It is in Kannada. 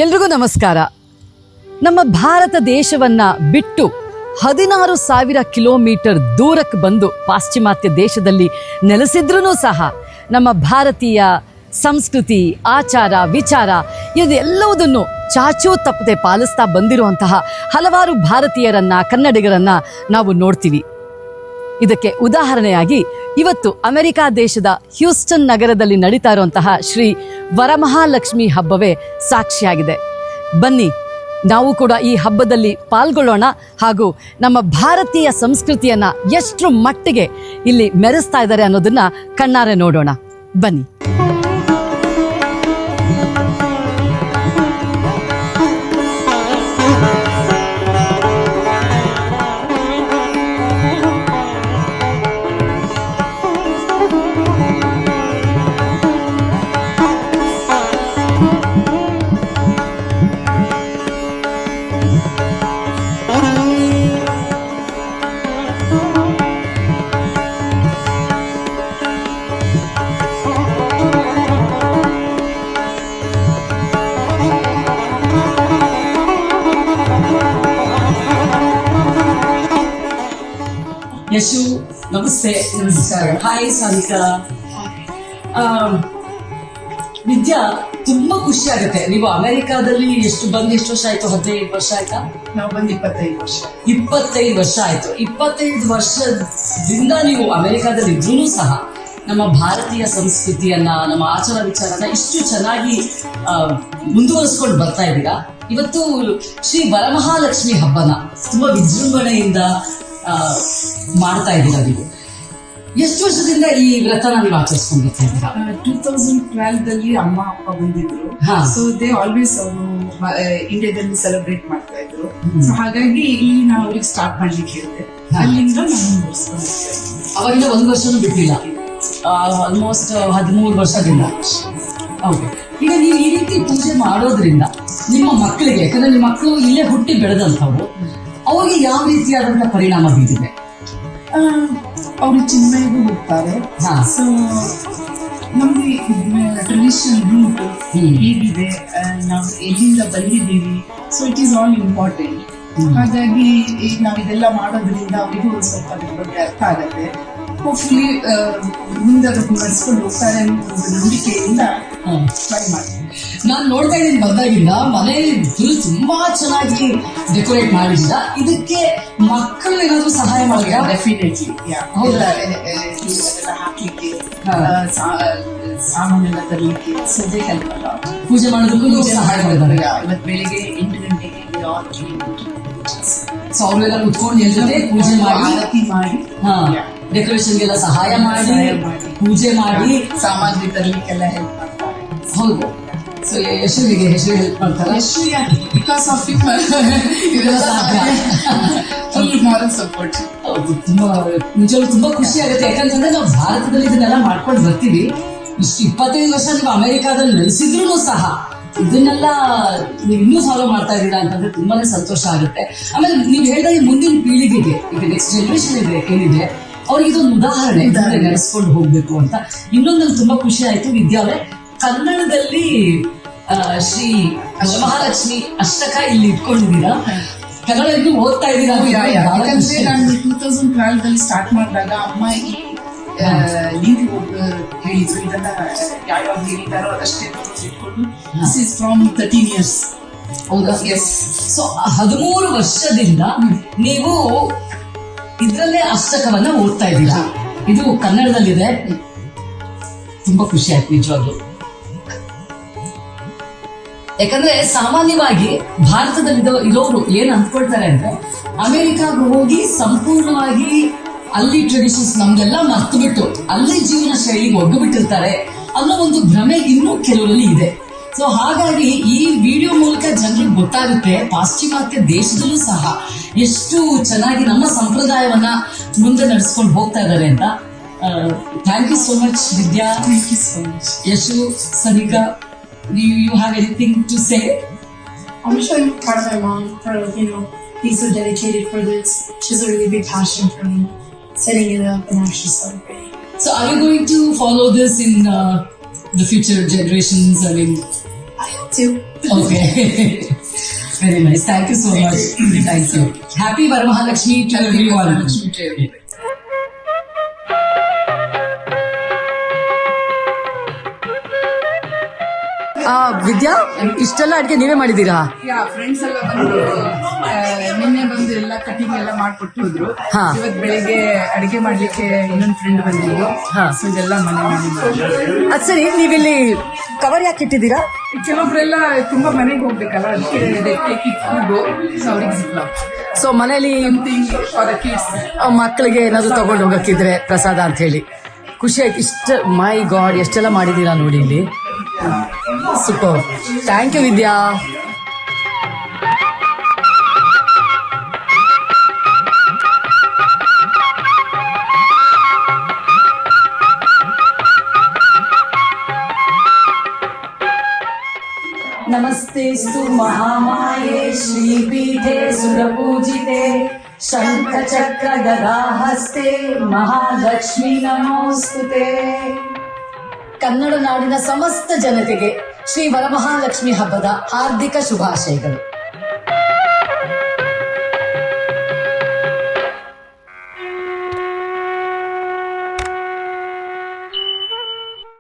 ಎಲ್ರಿಗೂ ನಮಸ್ಕಾರ. ನಮ್ಮ ಭಾರತ ದೇಶವನ್ನ ಬಿಟ್ಟು 16,000 ಕಿಲೋಮೀಟರ್ ದೂರಕ್ಕೆ ಬಂದು ಪಾಶ್ಚಿಮಾತ್ಯ ದೇಶದಲ್ಲಿ ನೆಲೆಸಿದ್ರೂ ಸಹ ನಮ್ಮ ಭಾರತೀಯ ಸಂಸ್ಕೃತಿ, ಆಚಾರ, ವಿಚಾರ ಇದೆಲ್ಲವುದನ್ನು ಚಾಚೂ ತಪ್ಪದೆ ಪಾಲಿಸ್ತಾ ಬಂದಿರುವಂತಹ ಹಲವಾರು ಭಾರತೀಯರನ್ನ, ಕನ್ನಡಿಗರನ್ನ ನಾವು ನೋಡ್ತೀವಿ. ಇದಕ್ಕೆ ಉದಾಹರಣೆಯಾಗಿ ಇವತ್ತು ಅಮೆರಿಕ ದೇಶದ ಹ್ಯೂಸ್ಟನ್ ನಗರದಲ್ಲಿ ನಡೀತಾ ಇರುವಂತಹ ಶ್ರೀ ವರಮಹಾಲಕ್ಷ್ಮಿ ಹಬ್ಬವೇ ಸಾಕ್ಷಿಯಾಗಿದೆ. ಬನ್ನಿ, ನಾವು ಕೂಡ ಈ ಹಬ್ಬದಲ್ಲಿ ಪಾಲ್ಗೊಳ್ಳೋಣ ಹಾಗೂ ನಮ್ಮ ಭಾರತೀಯ ಸಂಸ್ಕೃತಿಯನ್ನ ಎಷ್ಟು ಮಟ್ಟಿಗೆ ಇಲ್ಲಿ ಮೆರೆಸ್ತಾ ಇದ್ದಾರೆ ಅನ್ನೋದನ್ನ ಕಣ್ಣಾರೆ ನೋಡೋಣ. ಬನ್ನಿ. ಯಶು, ನಮಸ್ತೆ. ನಮಸ್ಕಾರ. ಹಾಯ್ ಸಾರಿಕಾ. ವಿದ್ಯಾ, ತುಂಬಾ ಖುಷಿ ಆಗುತ್ತೆ. ನೀವು ಅಮೆರಿಕಾದಲ್ಲಿ ಎಷ್ಟು ವರ್ಷ ಆಯ್ತು? 15 ವರ್ಷ ಆಯ್ತಾ? ನಾವು ಬಂದು 25 ವರ್ಷ. 25 ವರ್ಷ ಆಯ್ತು. 25 ವರ್ಷದಿಂದ ನೀವು ಅಮೆರಿಕಾದಲ್ಲಿ ಇದ್ರೂ ಸಹ ನಮ್ಮ ಭಾರತೀಯ ಸಂಸ್ಕೃತಿಯನ್ನ, ನಮ್ಮ ಆಚಾರ ವಿಚಾರನ ಇಷ್ಟು ಚೆನ್ನಾಗಿ ಮುಂದುವರಿಸ್ಕೊಂಡು ಬರ್ತಾ ಇದ್ದೀರಾ. ಇವತ್ತು ಶ್ರೀ ವರಮಹಾಲಕ್ಷ್ಮಿ ಹಬ್ಬನ ತುಂಬಾ ವಿಜೃಂಭಣೆಯಿಂದ ಮಾಡ್ತಾ ಇದ್ದೀರಾ. ನೀವು ಎಷ್ಟು ವರ್ಷದಿಂದ ಈ ವ್ರತನ ನೀವು ಆಚರಿಸ್ಕೊಂಡು ಬರ್ತಾ ಇದ್ದೀರಾ? 2012 ಅಮ್ಮ ಅಪ್ಪ ಬಂದಿದ್ರು. ಸೊ ದೇ ಆಲ್ವೇಸ್ ಅವರು ಇಂಡಿಯಾದಲ್ಲಿ ಸೆಲೆಬ್ರೇಟ್ ಮಾಡ್ತಾ ಇದ್ರು. ಸೊ ಹಾಗಾಗಿ ಇಲ್ಲಿ ನಾವು ಅವ್ರಿಗೆ ಸ್ಟಾರ್ಟ್ ಮಾಡ್ಲಿಕ್ಕೆ ಹೇಳಿದೆ. ಅಲ್ಲಿಂದ ನಾವು ಮುಂದುವರಿಸ್ಕೊಂಡಿದ್ದೇವೆ. ಅವಾಗಿಂದ 1 ವರ್ಷನೂ ಬಿಟ್ಟಿಲ್ಲ. ಆಲ್ಮೋಸ್ಟ್ 13 ವರ್ಷದಿಂದ. ಓಕೆ. ಈಗ ನೀವು ಈ ರೀತಿ ಪೂಜೆ ಮಾಡೋದ್ರಿಂದ ನಿಮ್ಮ ಮಕ್ಕಳಿಗೆ, ಯಾಕಂದ್ರೆ ನಿಮ್ಮ ಮಕ್ಕಳು ಇಲ್ಲೇ ಹುಟ್ಟಿ ಬೆಳೆದಂಥವ್ರು, ಅವ್ರಿಗೆ ಯಾವ ರೀತಿಯಾದಂತಹ ಪರಿಣಾಮ ಬೀರಿದೆ? ಅವರು ಚಿನ್ಮಯಗೂ ಹೋಗ್ತಾರೆ. ಸೊ ನಮ್ಗೆ ಟ್ರೆಡಿಷನಲ್ ರೂಟ್ ಹೇಗಿದೆ, ನಾವು ಎಲ್ಲಿಂದ ಬಂದಿದ್ದೀವಿ, so it is all important. ಹಾಗಾಗಿ ನಾವು ಇದೆಲ್ಲ ಮಾಡೋದ್ರಿಂದ ಅವರಿಗೂ ಸ್ವಲ್ಪ ಅದ್ರ ಬಗ್ಗೆ ಅರ್ಥ ಆಗತ್ತೆ. ಹೋಪ್ಫುಲಿ ಮುಂದೆ ಅದನ್ನು ನಡೆಸ್ಕೊಂಡು ಹೋಗ್ತಾರೆ ಅನ್ನೋ ಒಂದು ನಂಬಿಕೆಯಿಂದ ಟ್ರೈ ಮಾಡ್ತೀವಿ. ನಾನು ನೋಡ್ತಾ ಇದ್ದೀನಿ, ಬಂದಾಗಿಂದ ಮನೆ ತುಂಬಾ ಚೆನ್ನಾಗಿ ಡೆಕೋರೇಟ್ ಮಾಡಿದ್ದ. ಇದಕ್ಕೆ ಮಕ್ಕಳು ಏನಾದ್ರು ಸಹಾಯ ಮಾಡಿದ? ಡೆಫಿನೆಟ್ಲಿ. ಹಾಕ್ಲಿಕ್ಕೆ, ಸಾಮಾನೆಲ್ಲ ತರಲಿಕ್ಕೆ, ಸದ್ಯ ಹೆಲ್ಪ್ ಅಲ್ಲ. ಪೂಜೆ ಮಾಡೋದಕ್ಕೂ ಸಹಾಯ ಮಾಡಿದ್ದಾರೆ. ಇವತ್ತು ಬೆಳಿಗ್ಗೆ 8 ಗಂಟೆಗೆ ಸೊ ಅವರೆಲ್ಲ ಕುತ್ಕೊಂಡು ಎಲ್ಲದೆ ಪೂಜೆ ಮಾಡಿ, ಆರತಿ ಮಾಡಿ, ಡೆಕೋರೇಷನ್ಗೆಲ್ಲ ಸಹಾಯ ಮಾಡಿ, ಪೂಜೆ ಮಾಡಿ, ಸಾಮಗ್ರಿ ತರಲಿಕ್ಕೆಲ್ಲ ಹೆಲ್ಪ್ ಮಾಡ್ತಾರೆ. ಹೌದು. ಸೊ ಯಶುವಿಗೆ ಹೆಲ್ಪ್ ಮಾಡ್ತಾರೆ. Yashu because of full moral support. ಹೌದು, ತುಂಬಾ ನಿಜವಾಗ್ಲೂ ತುಂಬಾ ಖುಷಿ ಆಗುತ್ತೆ. ಯಾಕಂತಂದ್ರೆ ನಾವು ಭಾರತದಲ್ಲಿ ಇದನ್ನೆಲ್ಲ ಮಾಡ್ಕೊಂಡು ಬರ್ತೀವಿ. ಇಷ್ಟು 25 ವರ್ಷ ನೀವು ಅಮೆರಿಕಾದಲ್ಲಿ ನೆಲೆಸಿದ್ರು ಸಹ ಇದನ್ನೆಲ್ಲ ನೀವು ಇನ್ನೂ ಫಾಲೋ ಮಾಡ್ತಾ ಇದ್ದೀರಾ ಅಂತಂದ್ರೆ ತುಂಬಾನೇ ಸಂತೋಷ ಆಗುತ್ತೆ. ಆಮೇಲೆ ನೀವು ಹೇಳಿದಾಗ ಮುಂದಿನ ಪೀಳಿಗೆಗೆ, ಈಗ ನೆಕ್ಸ್ಟ್ ಜನರೇಷನ್ ಇದೆ ಏನಿದೆ, ಅವ್ರಿಗೆ ಇದೊಂದು ಉದಾಹರಣೆ ನಡೆಸ್ಕೊಂಡು ಹೋಗ್ಬೇಕು ಅಂತ. ಇನ್ನೊಂದು ನಂಗೆ ತುಂಬಾ ಖುಷಿ ಆಯ್ತು ವಿದ್ಯಾ ಅವರೇ, ಕನ್ನಡದಲ್ಲಿ ಶ್ರೀ ಮಹಾಲಕ್ಷ್ಮಿ ಅಷ್ಟಕ ಇಲ್ಲಿ ಇಟ್ಕೊಂಡಿದ್ದೀರಾ. ಕನ್ನಡ ಇನ್ನೂ ಓದ್ತಾ ಇದ್ದೀರಾ? ಯಾಕಂದ್ರೆ ನಾನು 2012 ಸ್ಟಾರ್ಟ್ ಮಾಡಿದಾಗ ಅಮ್ಮ ಈ ಲಿಂಕ್ ಹೇಳಿದ್ರು. ಇದನ್ನ ಯಾವಾಗ ಹೇಳಿದಾರೋ ಅಷ್ಟೇ ಇಟ್ಕೊಂಡು ದಿಸ್ ಇಸ್ ಫ್ರಮ್ 13 years. ಹೌದಾ? ಎಸ್. ಸೊ 13 ವರ್ಷದಿಂದ ನೀವು ಇದ್ರಲ್ಲೇ ಅಷ್ಟಕವನ್ನ ಓದ್ತಾ ಇದ್ದೀರಾ. ಇದು ಕನ್ನಡದಲ್ಲಿದೆ. ತುಂಬಾ ಖುಷಿ ಆಯ್ತು ನಿಜವಾಗ್ಲು. ಯಾಕಂದ್ರೆ ಸಾಮಾನ್ಯವಾಗಿ ಭಾರತದಲ್ಲಿ ಇರೋರು ಏನ್ ಅಂದ್ಕೊಳ್ತಾರೆ ಅಂದ್ರೆ, ಅಮೆರಿಕಾಗ ಹೋಗಿ ಸಂಪೂರ್ಣವಾಗಿ ಅಲ್ಲಿ ಟ್ರೆಡಿಷನ್ಸ್ ನಮ್ಗೆಲ್ಲ ಮರ್ತು ಬಿಟ್ಟು ಅಲ್ಲಿ ಜೀವನ ಶೈಲಿಗೆ ಒಗ್ಗಿಬಿಟ್ಟಿರ್ತಾರೆ ಅನ್ನೋ ಒಂದು ಭ್ರಮೆ ಇನ್ನೂ ಕೆಲವರಲ್ಲಿ ಇದೆ. ಸೊ ಹಾಗಾಗಿ ಈ ವಿಡಿಯೋ ಮೂಲಕ ಜನರಿಗೆ ಗೊತ್ತಾಗುತ್ತೆ ಪಾಶ್ಚಿಮಾತ್ಯ ದೇಶದಲ್ಲೂ ಸಹ ಎಷ್ಟು ಚೆನ್ನಾಗಿ ನಮ್ಮ ಸಂಪ್ರದಾಯವನ್ನ ಮುಂದೆ ನಡೆಸ್ಕೊಂಡು ಹೋಗ್ತಾ ಇದ್ದಾರೆ ಅಂತ. Thank you so much Vidya. Thank you so much. Yashu, Sanika, you have anything to say? I'm just really proud of my mom for, being so dedicated for this. She has a really big passion for me, setting it up and actually celebrating. So are you going to follow this in the future generations? I mean, I hope too. Okay very nice, thank you so much, thank you. Happy Varamahalakshmi to everyone. Vidya, ಇಷ್ಟೆಲ್ಲ ಅಡ್ಗೆ ನೀವೇ ಮಾಡಿದ್ದೀರಾ? ಫ್ರೆಂಡ್ಸ್ ಎಲ್ಲ ಬಂದು ನಿನ್ನೆ ಬಂದು ಎಲ್ಲ ಕಟಿಂಗ್ ಎಲ್ಲ ಮಾಡ್ಕೊಟ್ಟು ಹೋದ್ರು. ಹಾ. ಇವತ್ತು ಬೆಳಿಗ್ಗೆ ಅಡಿಗೆ ಮಾಡ್ಲಿಕ್ಕೆ ಇನ್ನೊಂದು ಫ್ರೆಂಡ್ ಬಂದಿದ್ರು. ಹಾ. ಸೊ ಇದೆಲ್ಲ ಮನೆ ಮಾಡಿ ಅದ್ ಸರಿ, ನೀವಿಲ್ಲಿ ಕವರ್ ಯಾಕೆ ಇಟ್ಟಿದ್ದೀರಾ? ಕೆಲವೊಬ್ರೆಲ್ಲ ತುಂಬಾ ಮನೆಗೆ ಹೋಗ್ಬೇಕಲ್ಲ, ಅದಕ್ಕೆ ಸೊ ಅವ್ರಿಗೆ ಸಿಗ್ಲ ಸೊ ಮನೇಲಿ ಸಮಥಿಂಗ್ ಫಾರ್ ದ ಕಿಡ್ಸ್. ಮಕ್ಕಳಿಗೆ ಏನಾದ್ರು ತಗೊಂಡು ಹೋಗಕ್ಕಿದ್ರೆ ಪ್ರಸಾದ ಅಂತ ಹೇಳಿ ಖುಷಿ ಆಯ್ತು. ಮೈ ಗಾಡ್, ಎಷ್ಟೆಲ್ಲ ಮಾಡಿದ್ದೀರಾ ನೋಡಿ ಇಲ್ಲಿ. ಸೂಪರ್, ಥ್ಯಾಂಕ್ ಯು ವಿದ್ಯಾ. ನಮಸ್ತೆಸ್ತು ಮಹಾಮಾಯೇ ಶ್ರೀಪೀಠೆ ಸುರಪೂಜಿತೆ ಶಂಖಚಕ್ರ ಗದಾಹಸ್ತೆ ಮಹಾಲಕ್ಷ್ಮಿ ನಮೋಸ್ತುತೆ. ಕನ್ನಡ ನಾಡಿನ ಸಮಸ್ತ ಜನತೆಗೆ ಶ್ರೀ ವರಮಹಾಲಕ್ಷ್ಮಿ ಹಬ್ಬದ ಹಾರ್ದಿಕ ಶುಭಾಶಯಗಳು.